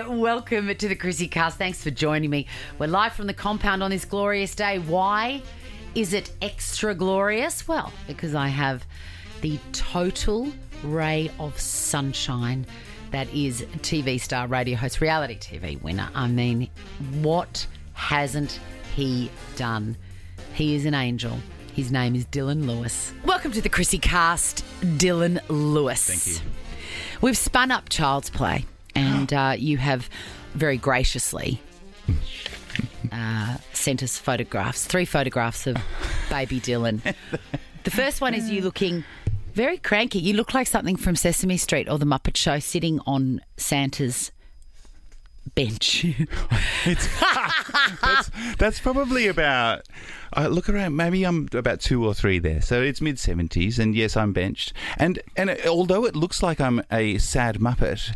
Welcome to the ChrissieCast. Thanks for joining me. We're live from the compound on this glorious day. Why is it extra glorious? Well, because I have the total ray of sunshine that is TV star, radio host, reality TV winner. I mean, what hasn't he done? He is an angel. His name is Dylan Lewis. Welcome to the ChrissieCast, Dylan Lewis. Thank you. We've spun up Child's Play, and you have very graciously sent us photographs, 3 photographs of baby Dylan. The first one is you looking very cranky. You look like something from Sesame Street or The Muppet Show sitting on Santa's bench. That's probably about, look around, maybe I'm about 2 or 3 there. So it's mid-70s, and yes, I'm benched. And although it looks like I'm a sad Muppet,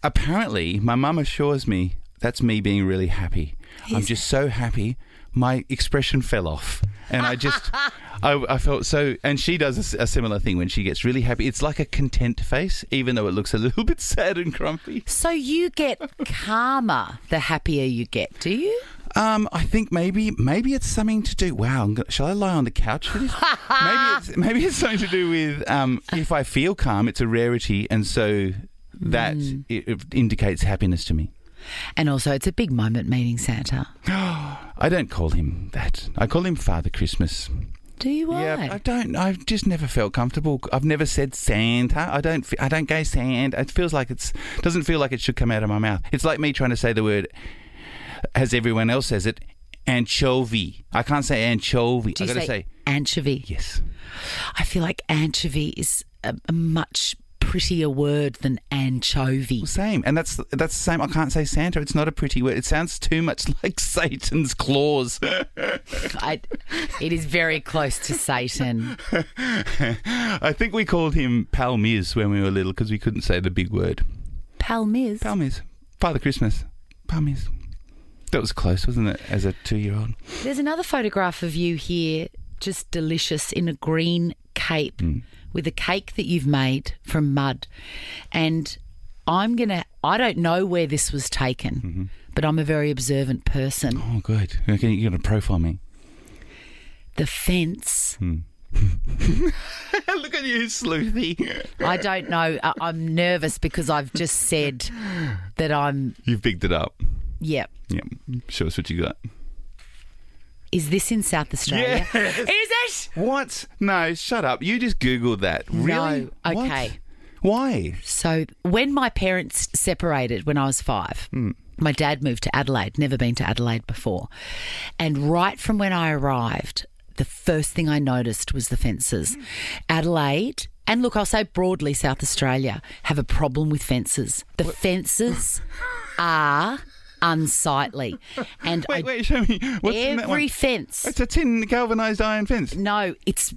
apparently my mum assures me that's me being really happy. I'm just so happy, my expression fell off. And I felt so, and she does a similar thing when she gets really happy. It's like a content face, even though it looks a little bit sad and grumpy. So you get calmer the happier you get, do you? I think maybe it's something to do. Wow, shall I lie on the couch for this? maybe it's something to do with if I feel calm, it's a rarity, and so that it indicates happiness to me. And also, it's a big moment meeting Santa. I don't call him that. I call him Father Christmas. Do you? Why? Yeah, I've just never felt comfortable. I've never said Santa. I don't go Santa. It feels like doesn't feel like it should come out of my mouth. It's like me trying to say the word, as everyone else says it, anchovy. I can't say anchovy. Do you I've got to say anchovy? Yes. I feel like anchovy is a much prettier word than anchovy. Well, same, and that's the same. I can't say Santa. It's not a pretty word. It sounds too much like Satan's claws. It is very close to Satan. I think we called him Pal Miz when we were little because we couldn't say the big word. Pal Miz? Pal Miz. Father Christmas. Pal Miz. That was close, wasn't it, as a 2-year-old? There's another photograph of you here, just delicious, in a green cape with a cake that you've made from mud. And I don't know where this was taken, but I'm a very observant person. Oh, good. You're going to profile me. The fence. Look at you, sleuthy. I don't know. I'm nervous because I've just said that You've picked it up. Yep. Yep. Show us what you got. Is this in South Australia? Yes. Is it? What? No, shut up. You just Googled that. Really? No. Okay. What? Why? So when my parents separated when I was 5, my dad moved to Adelaide, never been to Adelaide before. And right from when I arrived, the first thing I noticed was the fences. Adelaide, and look, I'll say broadly South Australia, have a problem with fences. The fences are unsightly. And wait, show me. What's in that one? Every fence. It's a tin galvanised iron fence. No, it's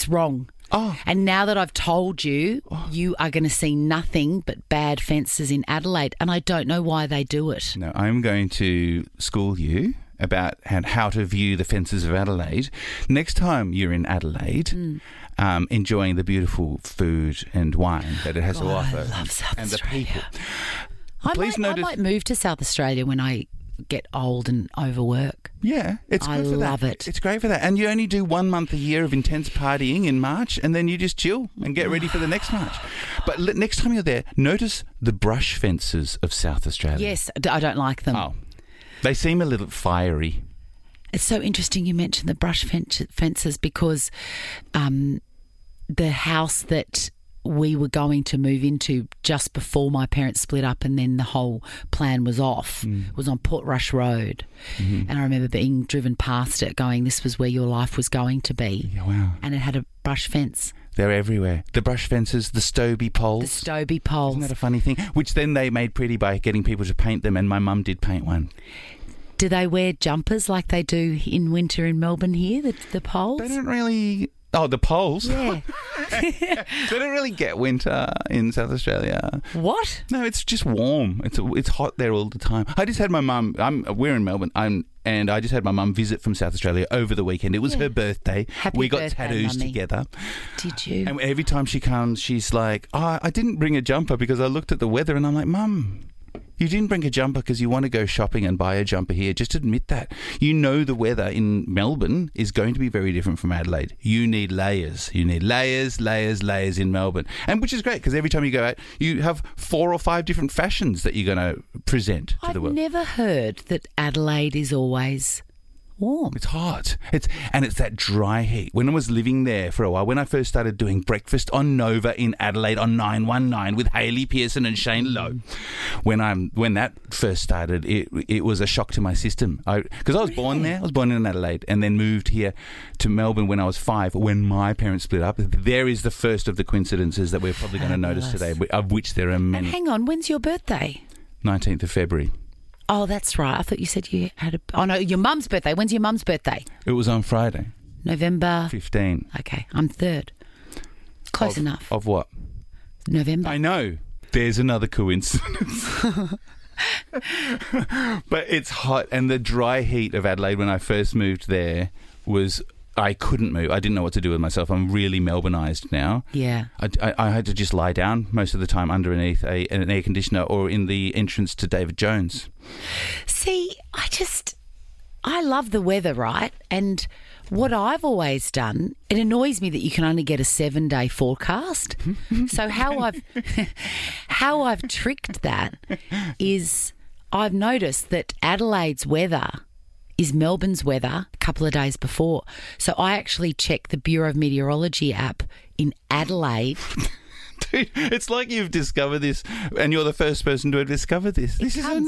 wrong. Oh. And now that I've told you, you are going to see nothing but bad fences in Adelaide, and I don't know why they do it. No, I'm going to school you about how to view the fences of Adelaide. Next time you're in Adelaide, enjoying the beautiful food and wine that it has to offer. I love South and Australia. The people. I might move to South Australia when I get old and overwork. Yeah, it's good for that. I love it. It's great for that. And you only do 1 month a year of intense partying in March, and then you just chill and get ready for the next March. But next time you're there, notice the brush fences of South Australia. Yes, I don't like them. Oh, they seem a little fiery. It's so interesting you mentioned the brush fences because the house that we were going to move into just before my parents split up and then the whole plan was off was on Portrush Road. And I remember being driven past it going, this was where your life was going to be. Yeah, wow. And it had a brush fence. They're everywhere. The brush fences, the Stobie poles. The Stobie poles. Isn't that a funny thing? Which then they made pretty by getting people to paint them, and my mum did paint one. Do they wear jumpers like they do in winter in Melbourne here, the poles? They don't really... Oh, the poles? Yeah. They don't really get winter in South Australia. What? No, it's just warm. It's hot there all the time. I just had my mum... we're in Melbourne. And I just had my mum visit from South Australia over the weekend. It was her birthday. Happy got birthday, tattoos Mummy. together. Did you? And every time she comes, she's like, I didn't bring a jumper because I looked at the weather and I'm like, Mum, You didn't bring a jumper because you want to go shopping and buy a jumper here. Just admit that. You know the weather in Melbourne is going to be very different from Adelaide. You need layers. You need layers, layers, layers in Melbourne. And which is great because every time you go out, you have 4 or 5 different fashions that you're going to present to the world. I've never heard that Adelaide is always warm. It's hot. It's that dry heat. When I was living there for a while, when I first started doing breakfast on Nova in Adelaide on 919 with Hayley Pearson and Shane Lowe, when that first started, it was a shock to my system. Because I was born there. I was born in Adelaide and then moved here to Melbourne when I was 5. When my parents split up, there is the first of the coincidences that we're probably going to notice today, of which there are many. And hang on, when's your birthday? 19th of February. Oh, that's right. I thought you said you had a... Oh, no, your mum's birthday. When's your mum's birthday? It was on Friday. November... 15. Okay, I'm 3rd. Close enough. Of what? November. I know. There's another coincidence. But it's hot, and the dry heat of Adelaide when I first moved there was... I couldn't move. I didn't know what to do with myself. I'm really Melbourneized now. Yeah. I had to just lie down most of the time underneath an air conditioner or in the entrance to David Jones. See, I love the weather, right? And what I've always done, it annoys me that you can only get a 7-day forecast. So how I've tricked that is I've noticed that Adelaide's weather is Melbourne's weather a couple of days before. So I actually check the Bureau of Meteorology app in Adelaide. Dude, it's like you've discovered this and you're the first person to have discovered this. This is a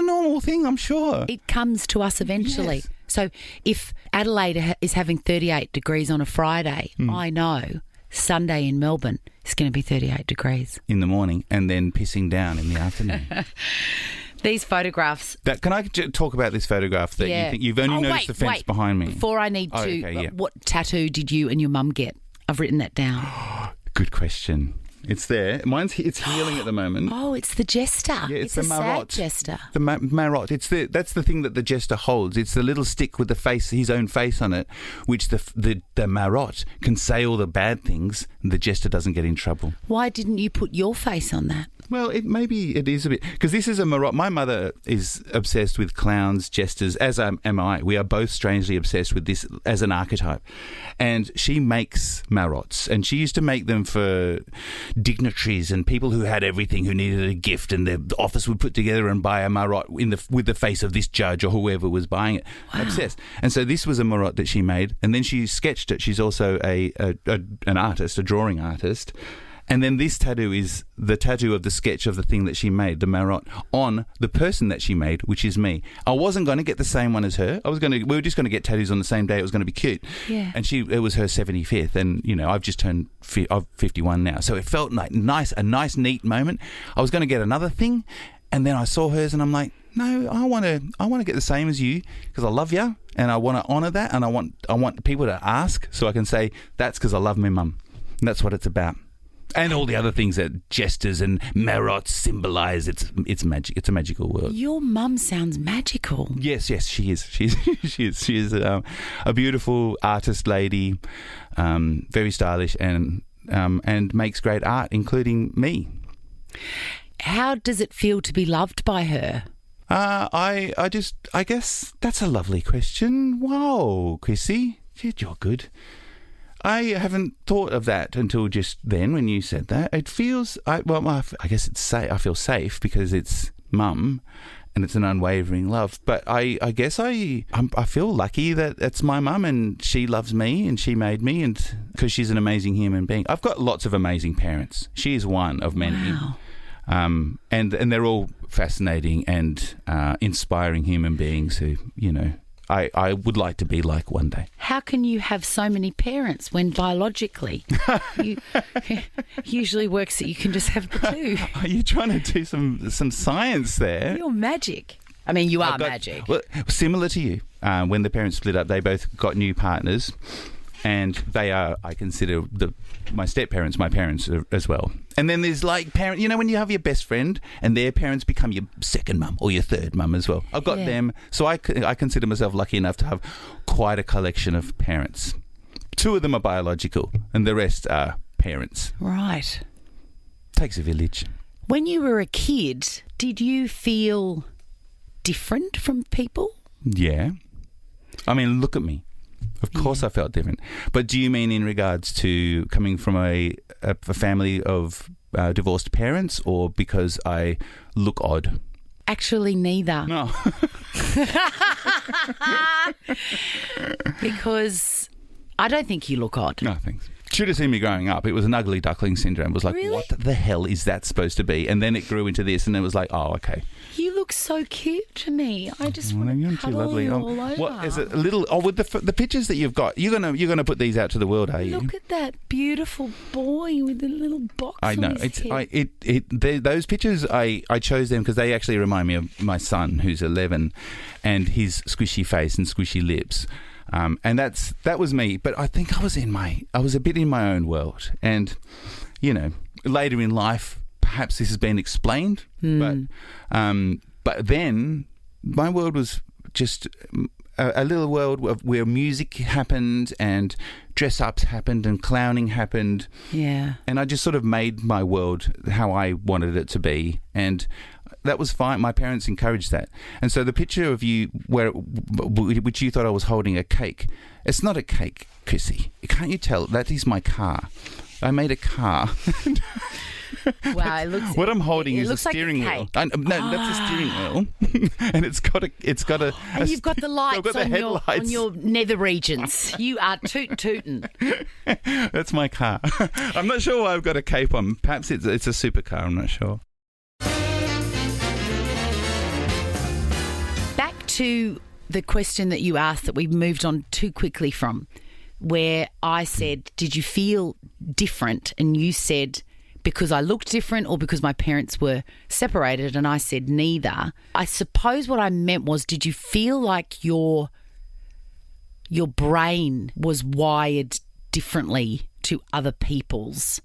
normal thing, I'm sure. It comes to us eventually. Yes. So if Adelaide is having 38 degrees on a Friday, I know Sunday in Melbourne is going to be 38 degrees. In the morning and then pissing down in the afternoon. These photographs. Can I talk about this photograph that you think you've only noticed the fence behind me? Before I need to, what tattoo did you and your mum get? I've written that down. Good question. It's there. It's healing at the moment. Oh, it's the jester. Yeah, it's the the marot. sad jester. The marot. That's the thing that the jester holds. It's the little stick with his own face on it, which the marot can say all the bad things, and the jester doesn't get in trouble. Why didn't you put your face on that? Well, maybe it is a bit... Because this is a marot. My mother is obsessed with clowns, jesters, as am I. We are both strangely obsessed with this as an archetype. And she makes marots. And she used to make them for dignitaries and people who had everything, who needed a gift. And the office would put together and buy a marot with the face of this judge or whoever was buying it. Wow. Obsessed. And so this was a marot that she made. And then she sketched it. She's also an artist, a drawing artist. And then this tattoo is the tattoo of the sketch of the thing that she made, the marot, on the person that she made, which is me. I wasn't going to get the same one as her. We were just going to get tattoos on the same day. It was going to be cute. Yeah. And it was her 75th, and I've just turned 51 now. So it felt like a nice, neat moment. I was going to get another thing, and then I saw hers, and I'm like, no, I want to get the same as you because I love you, and I want to honour that, and I want people to ask so I can say that's because I love my mum. And that's what it's about. And all the other things that jesters and marots symbolise. It's magic. It's a magical world. Your mum sounds magical. Yes, she is. She is a beautiful artist lady, very stylish, and makes great art, including me. How does it feel to be loved by her? I guess that's a lovely question. Wow, Chrissie, you're good. I haven't thought of that until just then when you said that. It feels, I guess it's safe. I feel safe because it's mum and it's an unwavering love. But I guess I feel lucky that it's my mum and she loves me and she made me, and because she's an amazing human being. I've got lots of amazing parents. She is one of many. Wow. And they're all fascinating and inspiring human beings who, I would like to be like one day. How can you have so many parents when biologically usually works that you can just have the two? Are you trying to do some science there? You're magic. I mean, you are magic. Well, similar to you. When the parents split up, they both got new partners. And they are, I consider, my step-parents, my parents as well. And then there's like parents, when you have your best friend and their parents become your second mum or your third mum as well. I've got them. So I consider myself lucky enough to have quite a collection of parents. 2 of them are biological and the rest are parents. Right. Takes a village. When you were a kid, did you feel different from people? Yeah. I mean, look at me. Of course I felt different. But do you mean in regards to coming from a family of divorced parents, or because I look odd? Actually, neither. No. Because I don't think you look odd. No, thanks. Should have seen me growing up. It was an ugly duckling syndrome. It was like, Really? What the hell is that supposed to be? And then it grew into this, and it was like, oh, okay. You look so cute to me. I just want You're to too cuddle lovely. you all over. What is it? A little? Oh, with the pictures that you've got, you're gonna put these out to the world, are you? Look at that beautiful boy with the little box. I know. on his head. Those pictures, I chose them because they actually remind me of my son, who's 11, and his squishy face and squishy lips. And that was me. But I think I was a bit in my own world. And, later in life, perhaps this has been explained. But then my world was just a little world where music happened and dress-ups happened and clowning happened. Yeah. And I just sort of made my world how I wanted it to be. And that was fine. My parents encouraged that. And so the picture of you which you thought I was holding a cake, it's not a cake, Chrissie. Can't you tell? That is my car. I made a car. Wow, it looks. What I'm holding is a looks like steering a wheel. cake. No, that's a steering wheel, and it's got a. And you've got the lights I've got the on headlights. your nether regions. You are tootin'. That's my car. I'm not sure why I've got a cape on. Perhaps it's a supercar. I'm not sure. Back to the question that you asked that we moved on too quickly from, where I said, did you feel different? And you said, because I looked different or because my parents were separated, and I said neither. I suppose what I meant was, did you feel like your brain was wired differently to other people's?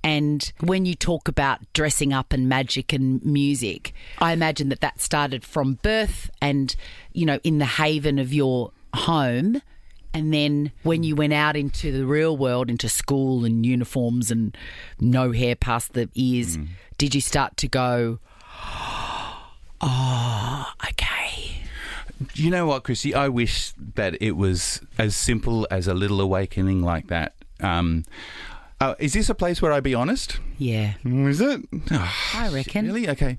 And when you talk about dressing up and magic and music, I imagine that started from birth and, in the haven of your home. And then when you went out into the real world, into school and uniforms and no hair past the ears, did you start to go, oh, okay? You know what, Chrissie? I wish that it was as simple as a little awakening like that. Is this a place where I be honest? Yeah. Is it? I reckon. Really? Okay.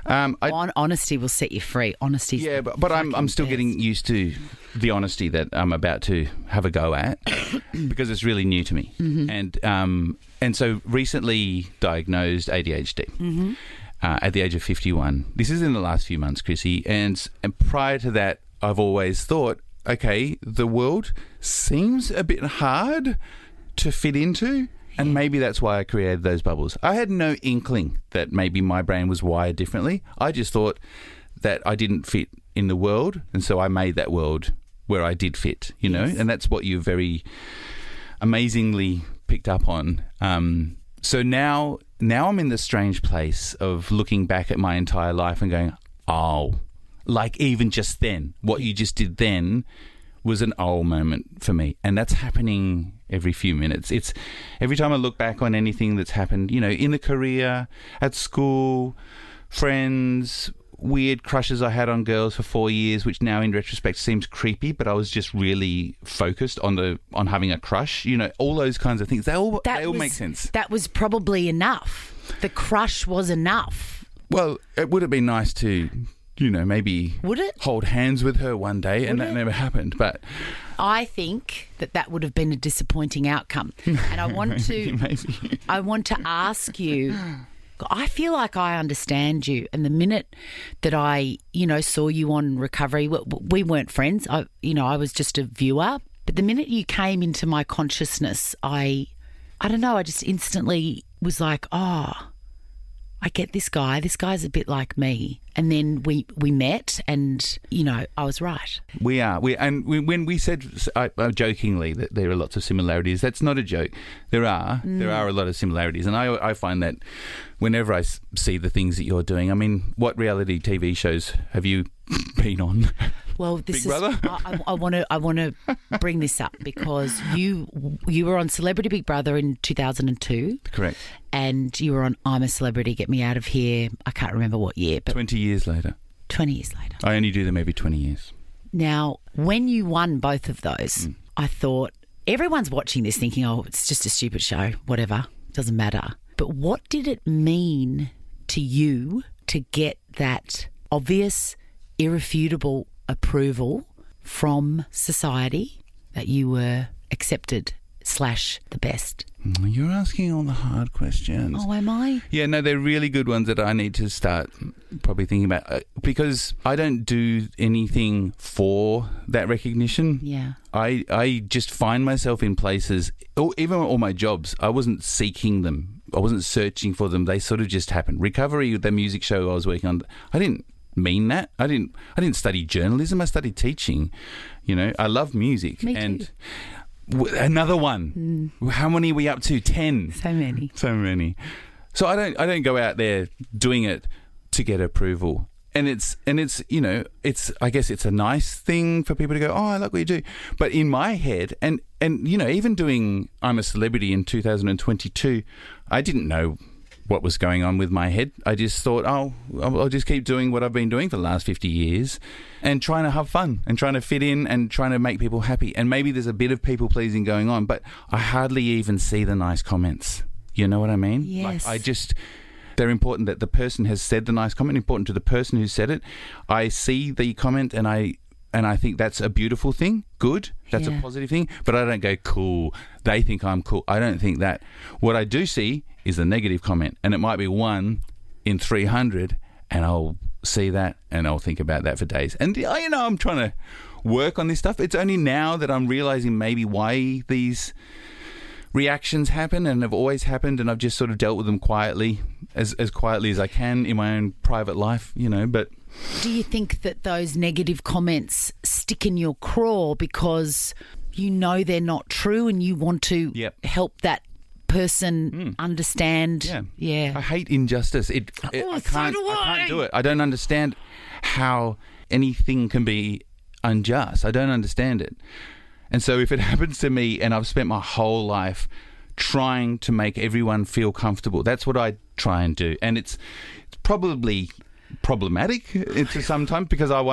Honesty will set you free. Honesty. Yeah, but I'm still getting used to the honesty that I'm about to have a go at because it's really new to me. Mm-hmm. And so recently diagnosed ADHD at the age of 51. This is in the last few months, Chrissie. And prior to that, I've always thought, okay, the world seems a bit hard to fit into. And maybe that's why I created those bubbles. I had no inkling that maybe my brain was wired differently. I just thought that I didn't fit in the world, and so I made that world where I did fit, Yes. And that's what you very amazingly picked up on. So now I'm in the strange place of looking back at my entire life and going, oh, like even just then, what you just did then was an oh moment for me. And that's happening every few minutes. It's every time I look back on anything that's happened, in the career, at school, friends, weird crushes I had on girls for 4 years, which now in retrospect seems creepy, but I was just really focused on having a crush, all those kinds of things. They all make sense. That was probably enough. The crush was enough. Well, it would have been nice to maybe Would it? hold hands with her one day, and that never happened. But I think that would have been a disappointing outcome. And I want to maybe. I want to ask you, I feel like I understand you. And the minute that I, saw you on Recovery, we weren't friends. I was just a viewer. But the minute you came into my consciousness, I don't know, I just instantly was like, oh, I get this guy. This guy's a bit like me. And then we met and, I was right. We are. When we said jokingly that there are lots of similarities, that's not a joke. There are a lot of similarities. And I find that whenever I see the things that you're doing, I mean, what reality TV shows have you been on? Well, this Big Brother? I want to bring this up because you were on Celebrity Big Brother in 2002. Correct. And you were on I'm a Celebrity, Get Me Out of Here. I can't remember what year, but 20 years later. 20 years later. I only do them every 20 years. Now, when you won both of those, I thought everyone's watching this thinking, oh, it's just a stupid show, whatever, doesn't matter. But what did it mean to you to get that obvious, irrefutable approval from society that you were accepted / the best? You're asking all the hard questions. Oh, am I? Yeah, no, they're really good ones that I need to start probably thinking about because I don't do anything for that recognition. Yeah. I just find myself in places, or even all my jobs, I wasn't seeking them. I wasn't searching for them. They sort of just happened. Recovery, the music show I was working on, I didn't mean that. I didn't study journalism. I studied teaching. You know, I love music. Me too. And another one. How many are we up to? 10. So many. So many. So I don't go out there doing it to get approval. And it's you know, I guess it's a nice thing for people to go, oh, I like what you do. But in my head, and you know, even doing I'm a Celebrity in 2022, I didn't know what was going on with my head. I just thought, oh, I'll just keep doing what I've been doing for the last 50 years and trying to have fun and trying to fit in and trying to make people happy. And maybe there's a bit of people pleasing going on, but I hardly even see the nice comments. You know what I mean? Yes. Like they're important that the person has said the nice comment, important to the person who said it. I see the comment and I think that's a beautiful thing. Good. That's a positive thing. But I don't go, cool. They think I'm cool. I don't think that. What I do see is a negative comment. And it might be 1 in 300. And I'll see that and I'll think about that for days. And, you know, I'm trying to work on this stuff. It's only now that I'm realizing maybe why these reactions happen and have always happened. And I've just sort of dealt with them quietly, as quietly as I can in my own private life, you know, but... Do you think that those negative comments stick in your craw because you know they're not true and you want to help that person understand? Yeah. I hate injustice. I can't do it. I don't understand how anything can be unjust. I don't understand it. And so if it happens to me and I've spent my whole life trying to make everyone feel comfortable, that's what I try and do. And it's probably problematic to sometimes because I'll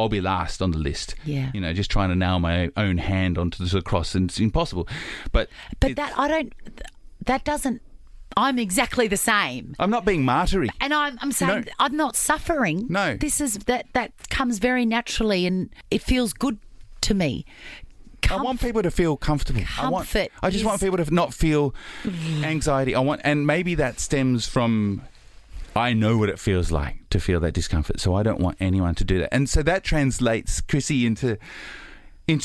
be last on the list. Yeah. You know, just trying to nail my own hand onto the cross, and it's impossible. But I'm exactly the same. I'm not being martyry. And I'm saying I'm not suffering. No. This is that comes very naturally and it feels good to me. I want people to feel comfortable. I just want people to not feel anxiety. And maybe that stems from I know what it feels like to feel that discomfort, so I don't want anyone to do that. And so that translates, Chrissie, into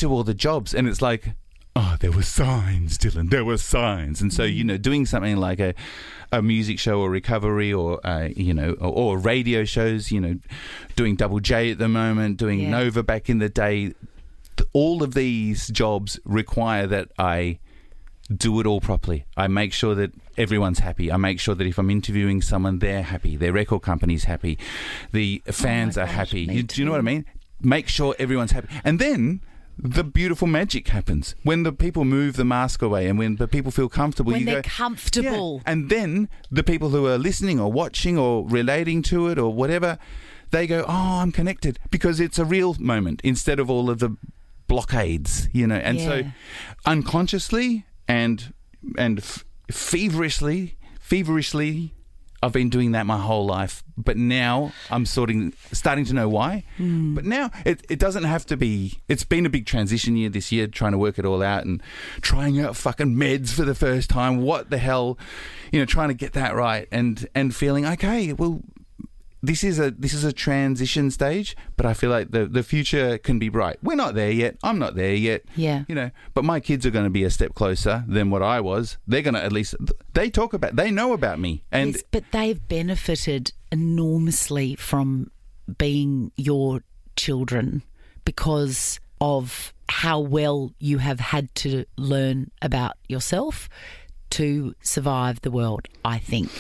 all the jobs. And it's like, oh, there were signs, Dylan, there were signs. And so, you know, doing something like a music show or recovery or, you know, or radio shows, you know, doing Double J at the moment, doing Nova back in the day, all of these jobs require that I do it all properly. I make sure that everyone's happy. I make sure that if I'm interviewing someone, they're happy. Their record company's happy. The fans are happy. Do you know what I mean? Make sure everyone's happy. And then the beautiful magic happens. When the people move the mask away and when the people feel comfortable. When they're comfortable. Yeah. And then the people who are listening or watching or relating to it or whatever, they go, oh, I'm connected. Because it's a real moment instead of all of the blockades, you know. And so unconsciously and feverishly, I've been doing that my whole life. But now I'm starting to know why. But now it doesn't have to be. It's been a big transition year this year, trying to work it all out and trying out fucking meds for the first time. What the hell, you know, trying to get that right and feeling okay. Well, this is a transition stage, but I feel like the future can be bright. We're not there yet. I'm not there yet. Yeah. You know, but my kids are going to be a step closer than what I was. They're going to they know about me. And yes, but they've benefited enormously from being your children because of how well you have had to learn about yourself to survive the world, I think.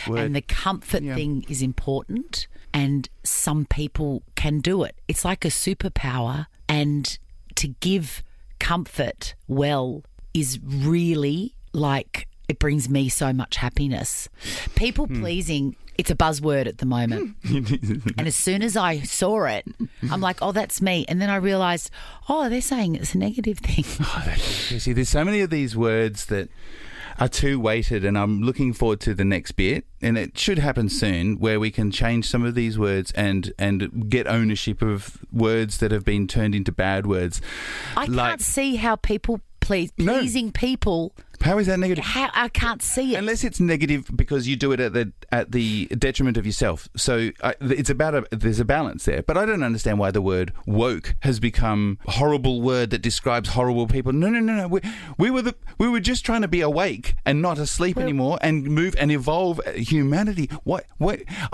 And the comfort thing is important and some people can do it. It's like a superpower, and to give comfort well is really like, it brings me so much happiness. People pleasing, it's a buzzword at the moment. And as soon as I saw it, I'm like, oh, that's me. And then I realised, oh, they're saying it's a negative thing. See, there's so many of these words that are too weighted, and I'm looking forward to the next bit, and it should happen soon, where we can change some of these words and get ownership of words that have been turned into bad words. I can't see how people pleasing people. How is that negative? I can't see it. Unless it's negative because you do it at the detriment of yourself. So it's there's a balance there. But I don't understand why the word woke has become a horrible word that describes horrible people. No. We were just trying to be awake and not asleep anymore, and move and evolve humanity. What?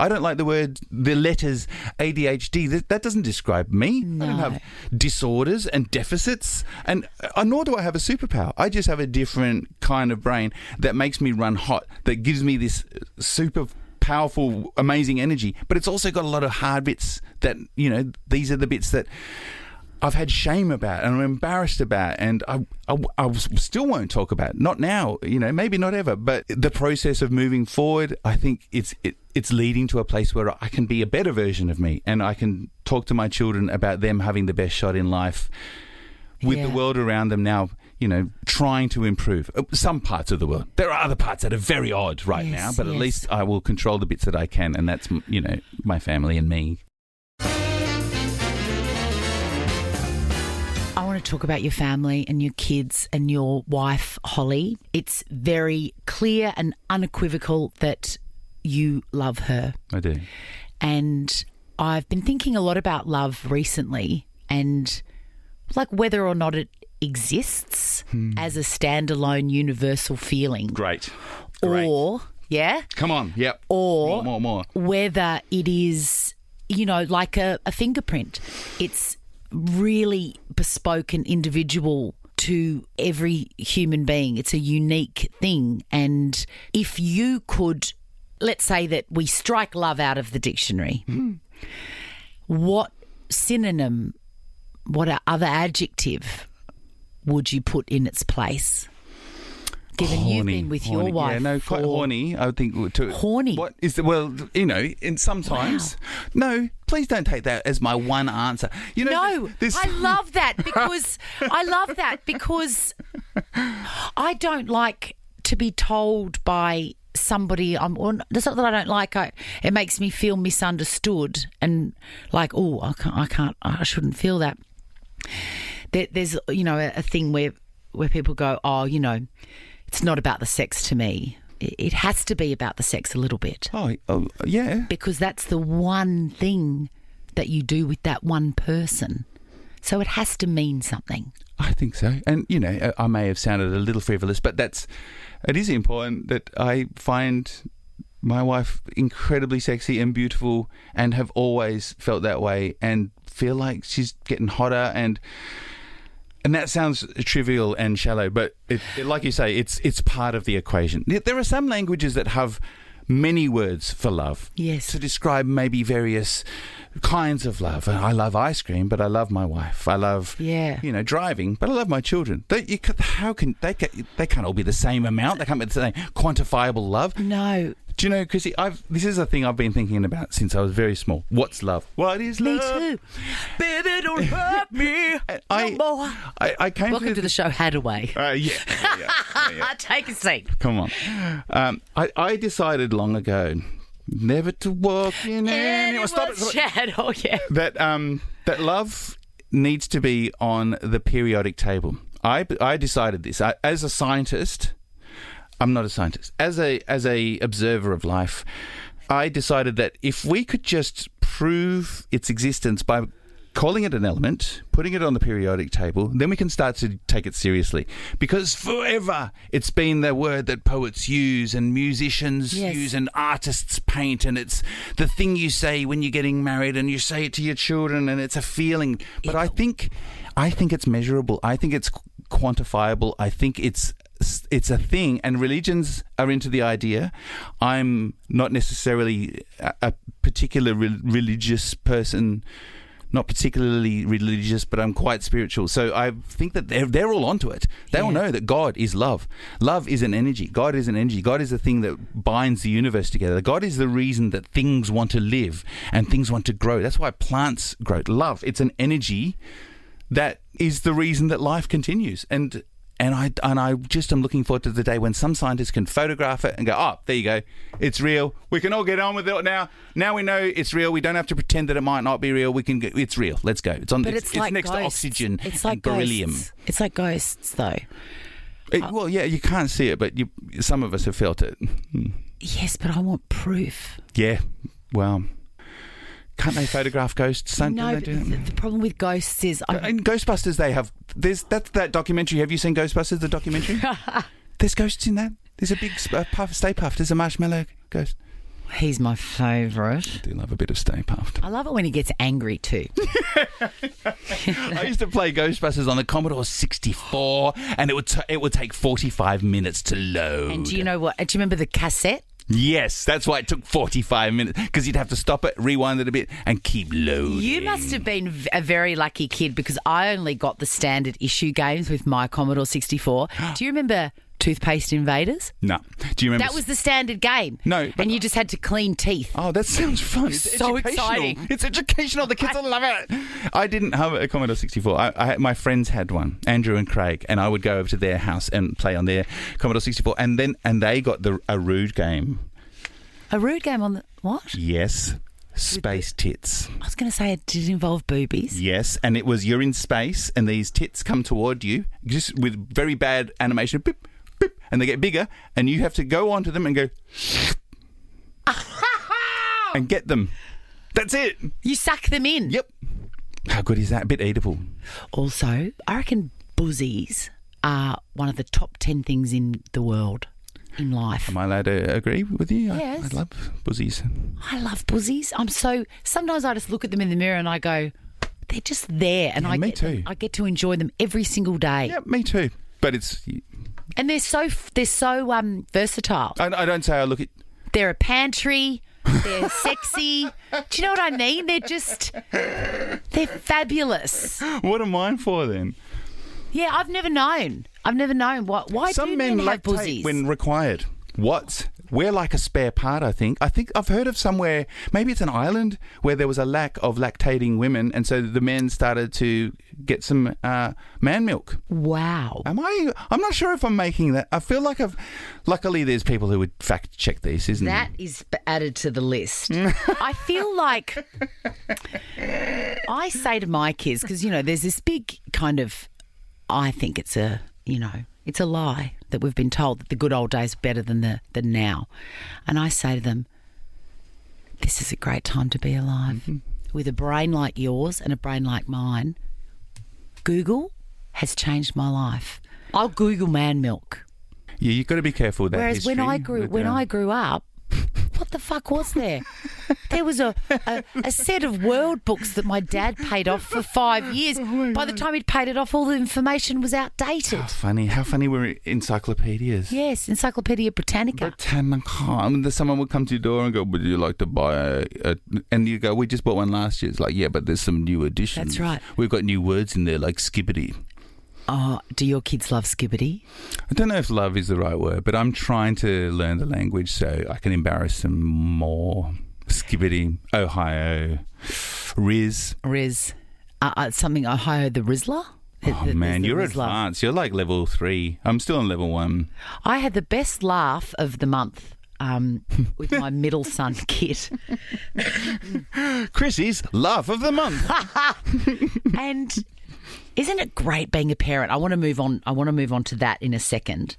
I don't like the letters ADHD. That doesn't describe me. No. I don't have disorders and deficits, and nor do I have a superpower. I just have a different kind of brain that makes me run hot, that gives me this super powerful, amazing energy. But it's also got a lot of hard bits that, these are the bits that I've had shame about and I'm embarrassed about, and I still won't talk about. Not now, maybe not ever. But the process of moving forward, I think it's leading to a place where I can be a better version of me, and I can talk to my children about them having the best shot in life with the world around them now, trying to improve. Some parts of the world. There are other parts that are very odd right now, but at least I will control the bits that I can, and that's, my family and me. I want to talk about your family and your kids and your wife, Holly. It's very clear and unequivocal that you love her. I do. And I've been thinking a lot about love recently, and like whether or not it exists as a standalone universal feeling. Great. Or, Come on, yep. Or more. Whether it is, like a fingerprint. It's really bespoke and individual to every human being. It's a unique thing. And if you could, let's say that we strike love out of the dictionary, what synonym, what other adjective would you put in its place? Given you've been with your wife, quite horny. I would think horny. What is the in sometimes. Wow. No, please don't take that as my one answer. I love that because I don't like to be told by somebody. It's not that I don't like it. It makes me feel misunderstood and like, oh, I shouldn't feel that. There's a thing where people go, oh, it's not about the sex to me. It has to be about the sex a little bit. Oh yeah. Because that's the one thing that you do with that one person. So it has to mean something. I think so. And, I may have sounded a little frivolous, but it is important that I find my wife incredibly sexy and beautiful, and have always felt that way, and feel like she's getting hotter, and that sounds trivial and shallow, but it, like you say, it's part of the equation. There are some languages that have many words for love. Yes. To describe maybe various kinds of love. I love ice cream, but I love my wife. I love, driving, but I love my children. They can't all be the same amount. They can't be the same quantifiable love. No. Do you know, Chrissie, this is a thing I've been thinking about since I was very small. What's love? What is love? Me too. Baby, don't hurt me no more. Welcome to the show, Hadaway. Yeah. Take a seat. Come on. I decided long ago never to walk in anyone's shadow. Yeah. That love needs to be on the periodic table. I decided this. As a scientist... I'm not a scientist. As a observer of life, I decided that if we could just prove its existence by calling it an element, putting it on the periodic table, then we can start to take it seriously. Because forever it's been the word that poets use and musicians use and artists paint, and it's the thing you say when you're getting married, and you say it to your children, and it's a feeling. But I think it's measurable. I think it's quantifiable. I think it's it's a thing, and religions are into the idea. I'm not necessarily a particular religious person, not particularly religious, but I'm quite spiritual. So I think that they're all onto it. They all know that God is love. Love is an energy. God is an energy. God is the thing that binds the universe together. God is the reason that things want to live and things want to grow. That's why plants grow. Love, it's an energy that is the reason that life continues. And I just am looking forward to the day when some scientists can photograph it and go, oh, there you go, it's real. We can all get on with it now. Now we know it's real. We don't have to pretend that it might not be real. We can get, it's real. Let's go. It's on. But it's like next ghosts. to oxygen. It's like and beryllium. ghosts. It's like ghosts, though. Well, yeah, you can't see it, but some of us have felt it. Yes, but I want proof. Yeah. Well. Can't they photograph ghosts? No, they do that? the problem with ghosts is... In Ghostbusters, they have... That's that documentary. Have you seen Ghostbusters, the documentary? There's ghosts in that. There's a big Stay Puft. There's a marshmallow ghost. He's my favourite. I do love a bit of Stay Puft. I love it when he gets angry too. I used to play Ghostbusters on the Commodore 64, and it would take 45 minutes to load. And do you know what? Do you remember the cassette? Yes, that's why it took 45 minutes, because you'd have to stop it, rewind it a bit, and keep loading. You must have been a very lucky kid, because I only got the standard issue games with my Commodore 64. Do you remember Toothpaste Invaders? No. Do you remember? That was the standard game. No. And you just had to clean teeth. Oh, that sounds fun. It's so educational. exciting. It's educational. The kids will love it. I didn't have a Commodore 64. My friends had one, Andrew and Craig, and I would go over to their house and play on their Commodore 64, and they got a rude game. A rude game on the... What? Yes. Space tits. I was going to say, did it involve boobies? Yes, and it was you're in space and these tits come toward you just with very bad animation. Beep, beep, and they get bigger and you have to go onto them and go and get them. That's it. You suck them in. Yep. How good is that? A bit eatable. Also, I reckon buzzies are one of the top 10 things in the world. In life. Am I allowed to agree with you? Yes. I love buzzies. I love buzzies. Sometimes I just look at them in the mirror and I go, they're just there. And me too. I get to enjoy them every single day. Yeah, me too. But it's... And they're so versatile. I don't say I look at... They're a pantry. They're sexy. Do you know what I mean? They're fabulous. What am I for then? Yeah, I've never known. Why Some do men have lactate buzzies? when required. What? We're like a spare part, I think. I've heard of somewhere, maybe it's an island, where there was a lack of lactating women, and so the men started to get some man milk. Wow. I'm not sure if I'm making that. I feel like luckily there's people who would fact check this, isn't That is added to the list. I feel like I say to my kids, because, there's this big kind of, I think it's a lie that we've been told that the good old days are better than now. And I say to them, this is a great time to be alive. Mm-hmm. With a brain like yours and a brain like mine, Google has changed my life. I'll Google man milk. Yeah, you've got to be careful with that. Whereas history. when I grew up, what the fuck was there? There was a set of world books that my dad paid off for 5 years. By the time he'd paid it off, all the information was outdated. How funny were encyclopedias? Yes, Encyclopedia Britannica. And someone would come to your door and go, would you like to buy and you go, we just bought one last year. It's like, yeah, but there's some new additions. That's right. We've got new words in there like skibbity. Oh, do your kids love skibbity? I don't know if love is the right word, but I'm trying to learn the language so I can embarrass them more. Skibbity, Ohio, Riz. Something Ohio the Rizzler? Oh, man, you're advanced. You're like level 3. I'm still on level 1. I had the best laugh of the month with my middle son, Kit. Chrissie's laugh of the month. And... isn't it great being a parent? I want to move on to that in a second.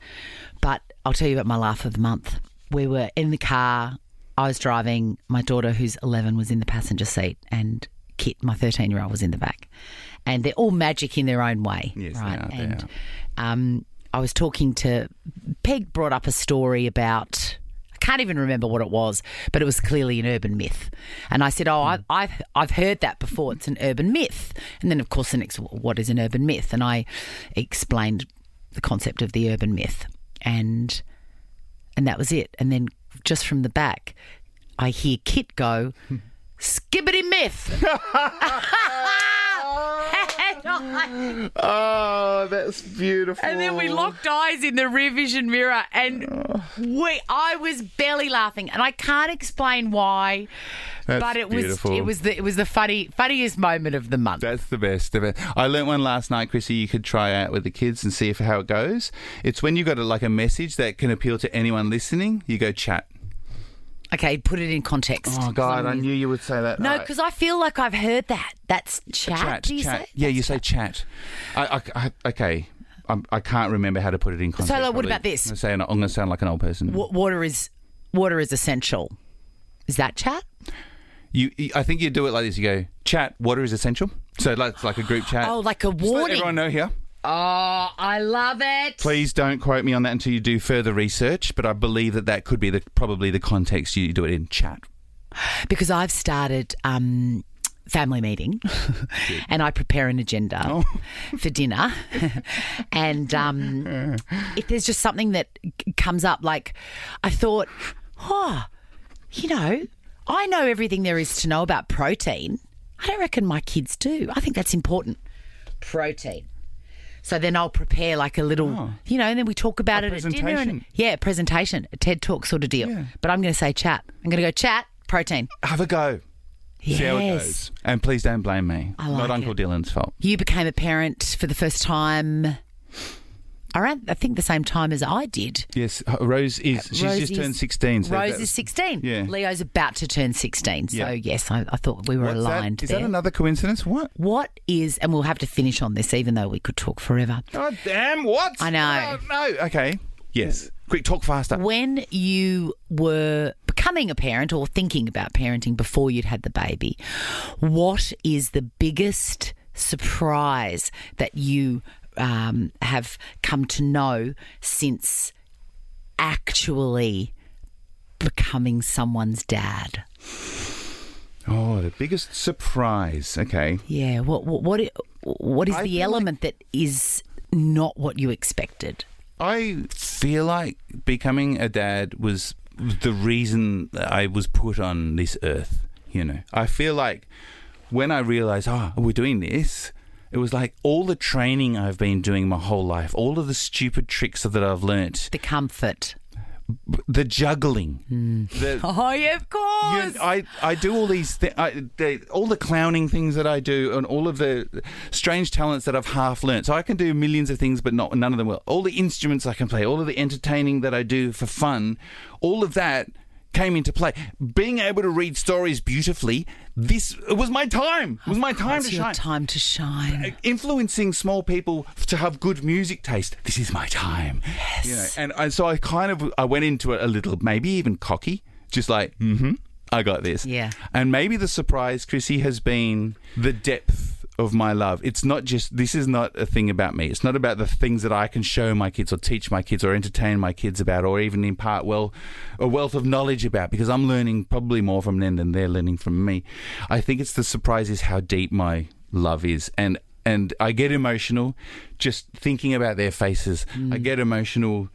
But I'll tell you about my laugh of the month. We were in the car. I was driving. My daughter, who's 11, was in the passenger seat, and Kit, my 13-year-old, was in the back. And they're all magic in their own way. Yes, right? They are. I was talking to Peg, brought up a story about... I can't even remember what it was, but it was clearly an urban myth. And I said, I've heard that before. It's an urban myth. And then, of course, the next, what is an urban myth? And I explained the concept of the urban myth, and that was it. And then just from the back, I hear Kit go, "Skibbity myth." Oh, that's beautiful. And then we locked eyes in the rear vision mirror, and I was belly laughing, and I can't explain why. That's but it beautiful. was the funniest moment of the month. That's the best of it. I learnt one last night, Chrissy, you could try out with the kids and see how it goes. It's when you've got a message that can appeal to anyone listening, you go chat. Okay, put it in context. Oh, God, I knew you would say that. No, because I feel like I've heard that. That's chat. Do you say? Yeah, you say chat. Okay. I can't remember how to put it in context. So, what probably. about this? I'm going to sound like an old person. Water is essential. Is that chat? I think you do it like this. You go, chat, water is essential. So it's like a group chat. Oh, like a Just let warning. everyone know here. Oh, I love it. Please don't quote me on that until you do further research, but I believe that could be probably the context you do it in, chat. Because I've started family meeting and I prepare an agenda for dinner. And if there's just something that comes up, like I thought, I know everything there is to know about protein. I don't reckon my kids do. I think that's important. Protein. So then I'll prepare like a little, and then we talk about it at dinner. Presentation, a TED Talk sort of deal. Yeah. But I'm going to say chat. I'm going to go chat, protein. Have a go. Yes. See how it goes. And please don't blame me. Not Uncle Dylan's fault. You became a parent for the first time around, I think, the same time as I did. Yes, Rose is. She's just turned 16. So Rose is 16. Yeah. Leo's about to turn 16. So, yes, I thought we were aligned Is there. that another coincidence? What is, and we'll have to finish on this even though we could talk forever. Oh, damn, what? I know. No, okay. Yes. Quick, talk faster. When you were becoming a parent or thinking about parenting before you'd had the baby, what is the biggest surprise that you have come to know since actually becoming someone's dad? Oh, the biggest surprise. Okay. Yeah. What is the element that is not what you expected? I feel like becoming a dad was the reason that I was put on this earth. I feel like when I realised, we're doing this, it was like all the training I've been doing my whole life, all of the stupid tricks that I've learnt. The comfort. The juggling. Of course. I do all these all the clowning things that I do and all of the strange talents that I've half learnt. So I can do millions of things, but none of them well. All the instruments I can play, all of the entertaining that I do for fun, all of that came into play. Being able to read stories beautifully, it was my time. It was my time to shine. Your time to shine. Influencing small people to have good music taste. This is my time. Yes. And so I went into it a little, maybe even cocky, just like, I got this. Yeah. And maybe the surprise, Chrissy, has been the depth of my love. This is not a thing about me. It's not about the things that I can show my kids or teach my kids or entertain my kids about or even impart a wealth of knowledge about, because I'm learning probably more from them than they're learning from me. I think it's the surprise is how deep my love is. And I get emotional just thinking about their faces. I get emotional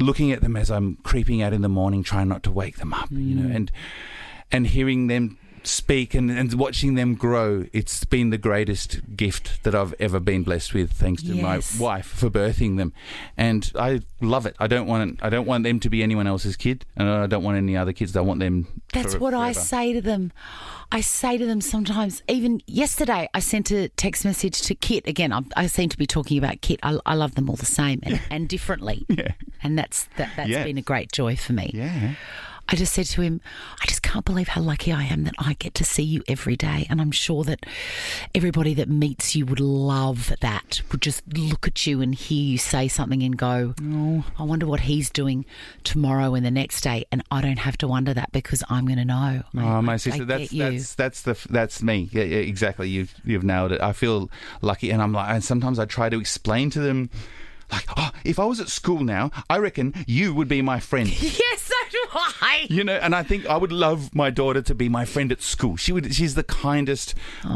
looking at them as I'm creeping out in the morning, trying not to wake them up, and hearing them speak and watching them grow. It's been the greatest gift that I've ever been blessed with, thanks to my wife for birthing them, and I love it. I don't want them to be anyone else's kid, and I don't want any other kids. I want them. That's what I say to them. I say to them sometimes. Even yesterday, I sent a text message to Kit. Again, I seem to be talking about Kit. I love them all the same and differently. Yeah, and that's been a great joy for me. Yeah. I just said to him, I just can't believe how lucky I am that I get to see you every day. And I'm sure that everybody that meets you would love that, would just look at you and hear you say something and go, I wonder what he's doing tomorrow and the next day. And I don't have to wonder that because I'm going to know. My sister, that's me. Yeah, exactly. You've nailed it. I feel lucky, and and sometimes I try to explain to them, like, if I was at school now, I reckon you would be my friend. Yes, so do Why? You know, and I think I would love my daughter to be my friend at school. She's the kindest,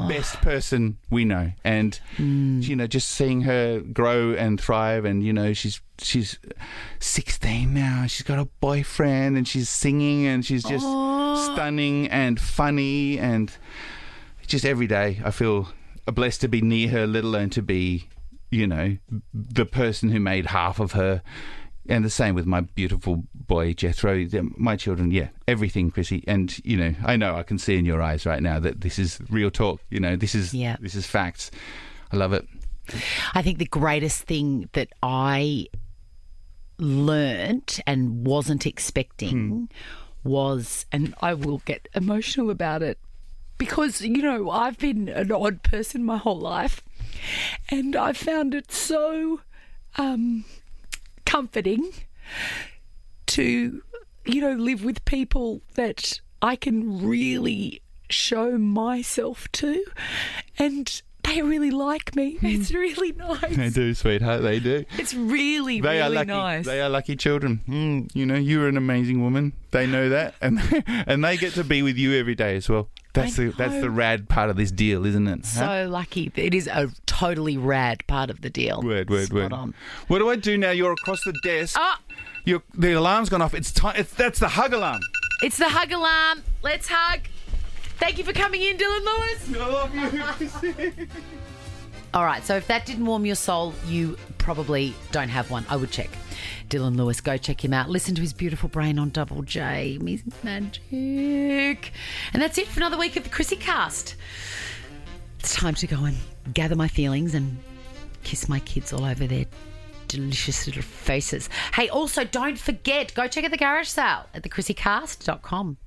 best person we know. And, you know, just seeing her grow and thrive, and, you know, she's 16 now. She's got a boyfriend and she's singing, and she's just stunning and funny, and just every day I feel blessed to be near her, let alone to be, you know, the person who made half of her. And the same with my beautiful boy, Jethro. My children, yeah, everything, Chrissie. And, you know I can see in your eyes right now that this is real talk. You know, this is facts. I love it. I think the greatest thing that I learnt and wasn't expecting was, and I will get emotional about it, because, you know, I've been an odd person my whole life, and I found it so comforting to, you know, live with people that I can really show myself to, and they really like me. It's really nice. They do, sweetheart. They do. It's really, They really are lucky. nice. They are lucky children. You know, you're an amazing woman. They know that, and they get to be with you every day as well. That's the rad part of this deal, isn't it? So lucky. It is a totally rad part of the deal. Word. Spot on. What do I do now? You're across the desk. The alarm's gone off. It's time. That's the hug alarm. It's the hug alarm. Let's hug. Thank you for coming in, Dylan Lewis. I love you. All right, so if that didn't warm your soul, you probably don't have one. I would check. Dylan Lewis, go check him out. Listen to his beautiful brain on Double J. He's magic. And that's it for another week of the ChrissieCast. It's time to go and gather my feelings and kiss my kids all over their delicious little faces. Hey, also don't forget, go check out the garage sale at thechrissiecast.com.